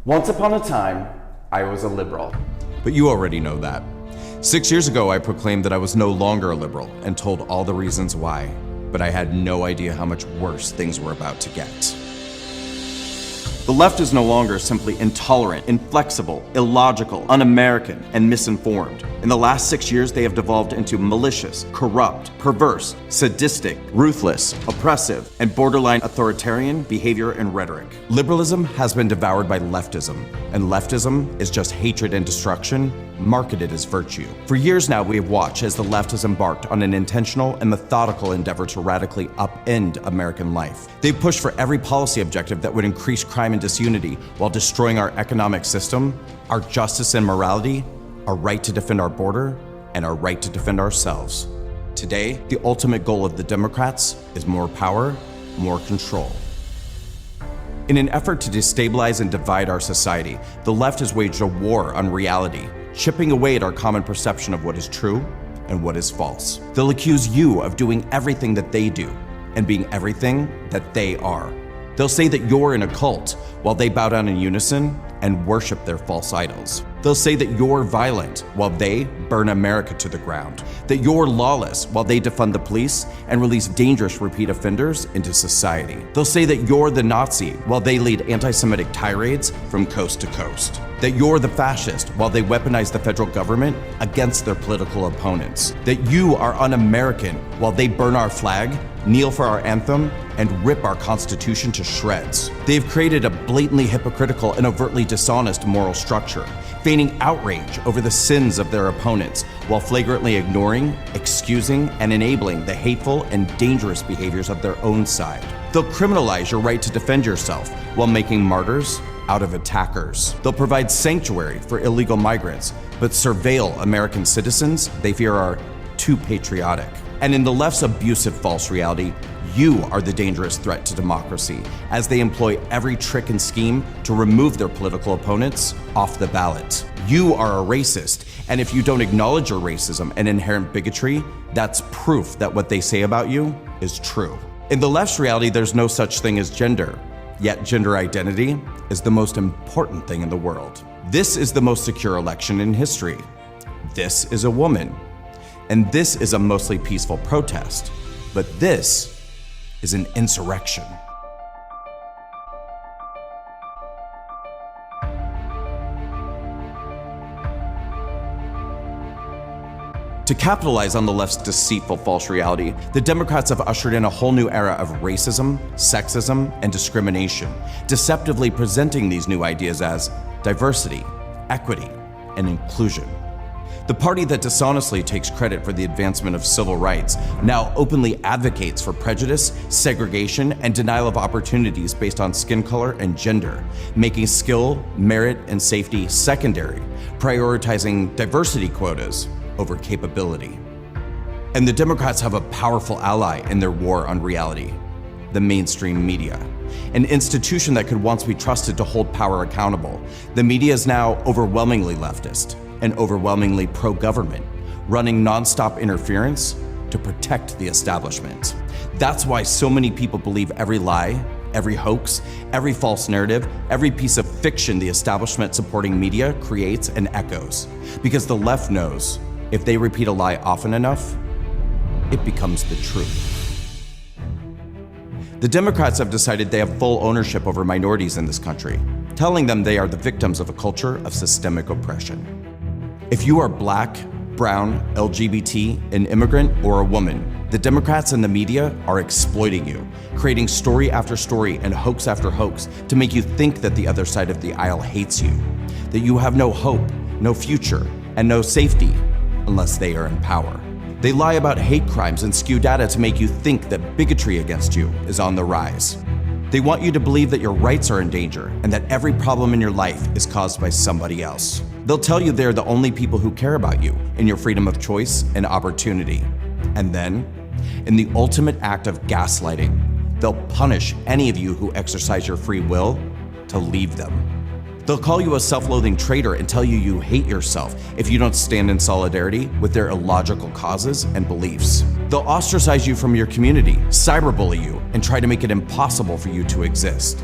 Once upon a time, I was a liberal. But you already know that. 6 years ago, I proclaimed that I was no longer a liberal and told all the reasons why, but I had no idea how much worse things were about to get. The left is no longer simply intolerant, inflexible, illogical, un-American, and misinformed. In the last 6 years, they have devolved into malicious, corrupt, perverse, sadistic, ruthless, oppressive, and borderline authoritarian behavior and rhetoric. Liberalism has been devoured by leftism, and leftism is just hatred and destruction marketed as virtue. For years now, we have watched as the left has embarked on an intentional and methodical endeavor to radically upend American life. They've pushed for every policy objective that would increase crime and disunity while destroying our economic system, our justice and morality, our right to defend our border, and our right to defend ourselves. Today, the ultimate goal of the Democrats is more power, more control. In an effort to destabilize and divide our society, the left has waged a war on reality, chipping away at our common perception of what is true and what is false. They'll accuse you of doing everything that they do and being everything that they are. They'll say that you're in a cult while they bow down in unison and worship their false idols. They'll say that you're violent while they burn America to the ground, that you're lawless while they defund the police and release dangerous repeat offenders into society. They'll say that you're the Nazi while they lead anti-Semitic tirades from coast to coast, that you're the fascist while they weaponize the federal government against their political opponents, that you are un-American while they burn our flag, kneel for our anthem, and rip our Constitution to shreds. They've created a blatantly hypocritical and overtly dishonest moral structure, feigning outrage over the sins of their opponents while flagrantly ignoring, excusing, and enabling the hateful and dangerous behaviors of their own side. They'll criminalize your right to defend yourself while making martyrs out of attackers. They'll provide sanctuary for illegal migrants, but surveil American citizens they fear are too patriotic. And in the left's abusive false reality, you are the dangerous threat to democracy as they employ every trick and scheme to remove their political opponents off the ballot. You are a racist, and if you don't acknowledge your racism and inherent bigotry, that's proof that what they say about you is true. In the left's reality, there's no such thing as gender, yet gender identity is the most important thing in the world. This is the most secure election in history. This is a woman. And this is a mostly peaceful protest, but this is an insurrection. To capitalize on the left's deceitful false reality, the Democrats have ushered in a whole new era of racism, sexism, and discrimination, deceptively presenting these new ideas as diversity, equity, and inclusion. The party that dishonestly takes credit for the advancement of civil rights now openly advocates for prejudice, segregation, and denial of opportunities based on skin color and gender, making skill, merit, and safety secondary, prioritizing diversity quotas over capability. And the Democrats have a powerful ally in their war on reality: the mainstream media. An institution that could once be trusted to hold power accountable, the media is now overwhelmingly leftist and overwhelmingly pro-government, running nonstop interference to protect the establishment. That's why so many people believe every lie, every hoax, every false narrative, every piece of fiction the establishment supporting media creates and echoes. Because the left knows if they repeat a lie often enough, it becomes the truth. The Democrats have decided they have full ownership over minorities in this country, telling them they are the victims of a culture of systemic oppression. If you are black, brown, LGBT, an immigrant, or a woman, the Democrats and the media are exploiting you, creating story after story and hoax after hoax to make you think that the other side of the aisle hates you, that you have no hope, no future, and no safety unless they are in power. They lie about hate crimes and skew data to make you think that bigotry against you is on the rise. They want you to believe that your rights are in danger and that every problem in your life is caused by somebody else. They'll tell you they're the only people who care about you and your freedom of choice and opportunity. And then, in the ultimate act of gaslighting, they'll punish any of you who exercise your free will to leave them. They'll call you a self-loathing traitor and tell you you hate yourself if you don't stand in solidarity with their illogical causes and beliefs. They'll ostracize you from your community, cyberbully you, and try to make it impossible for you to exist.